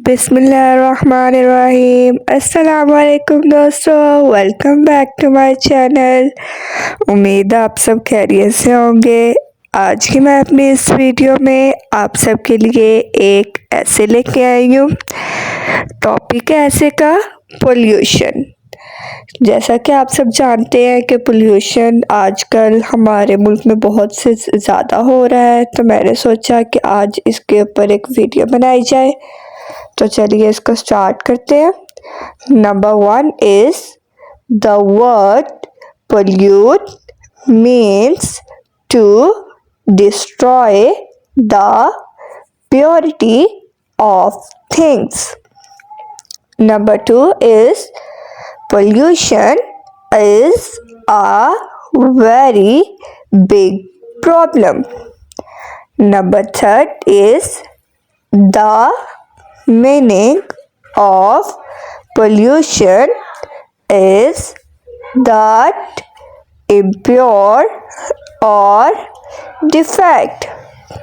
बिस्मिल्लाहिर्रहमानिर्रहीम। अस्सलाम वालेकुम दोस्तों, welcome back to my channel. उम्मीद है आप सब खैरियत से होंगे। आज की मैं अपनी इस वीडियो में आप सबके लिए एक ऐसे लेके आई हूँ। टॉपिक है ऐसे का पोल्यूशन। जैसा कि आप सब जानते हैं कि पोल्यूशन आजकल हमारे मुल्क में बहुत से ज़्यादा हो रहा है, तो मैंने सोचा कि आज इसके ऊपर एक वीडियो बनाई जाए। तो चलिए इसको स्टार्ट करते हैं। Number 1 is the word pollute means to destroy the purity of things. Number 2 is pollution is a very big problem. Number 3 is the meaning of pollution is that impure or defect.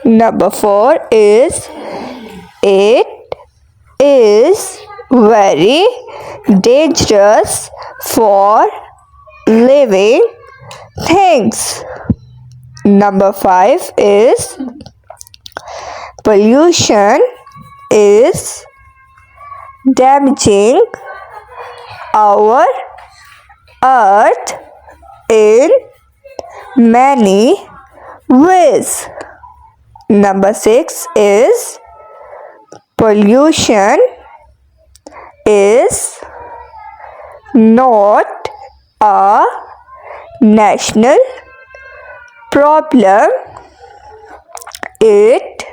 Number 4 is it is very dangerous for living things. Number 5 is pollution is damaging our earth in many ways. Number 6 is pollution is not a national problem. It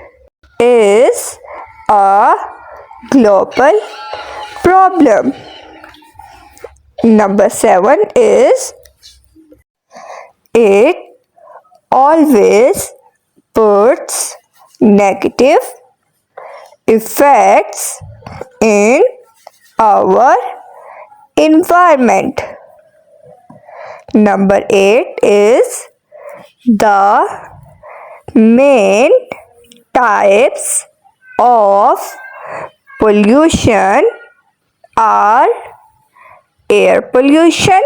is a global problem. Number 7 is it always puts negative effects in our environment. Number 8 is the main types of pollution are air pollution,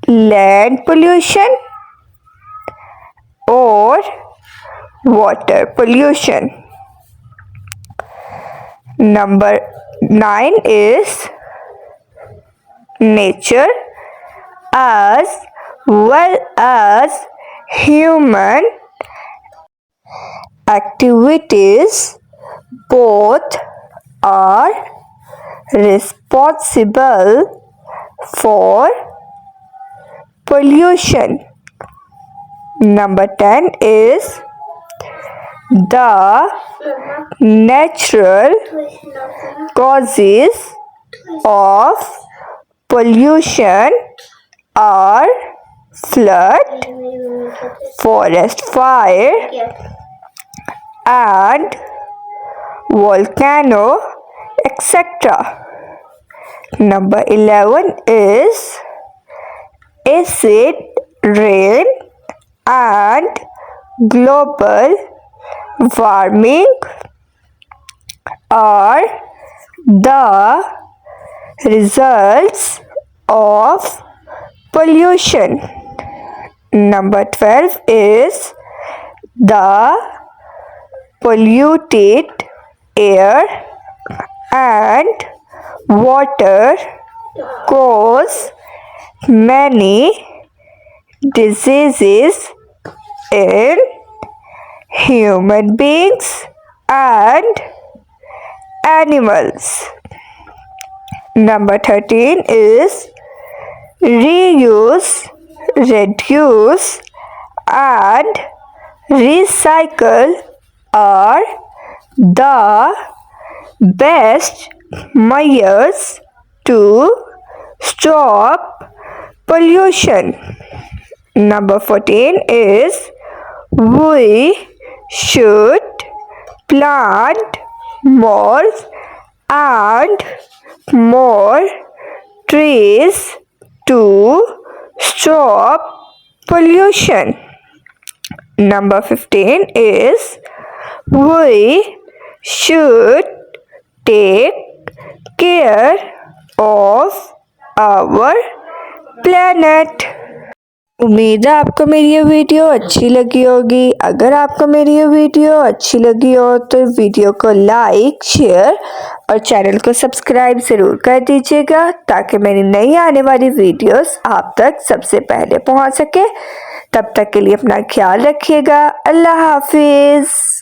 land pollution or water pollution. Number 9 is nature as well as human activities both are responsible for pollution. Number 10 is the natural causes of pollution are flood, forest fire and volcano, etc. Number 11 is acid rain and global warming are the results of pollution. Number 12 is the polluted air and water cause many diseases in human beings and animals. Number 13 is reuse, reduce and recycle are the best measures to stop pollution. Number 14 is we should plant more and more trees to stop pollution. Number 15 is we should take care of our planet. उम्मीद है आपको मेरी ये video अच्छी लगी होगी। अगर आपको मेरी ये वीडियो अच्छी लगी हो तो वीडियो को लाइक, शेयर और चैनल को सब्सक्राइब ज़रूर कर दीजिएगा ताकि मेरी नई आने वाली वीडियोस आप तक सबसे पहले पहुंच सके। तब तक के लिए अपना ख्याल रखिएगा। अल्लाह हाफिज़।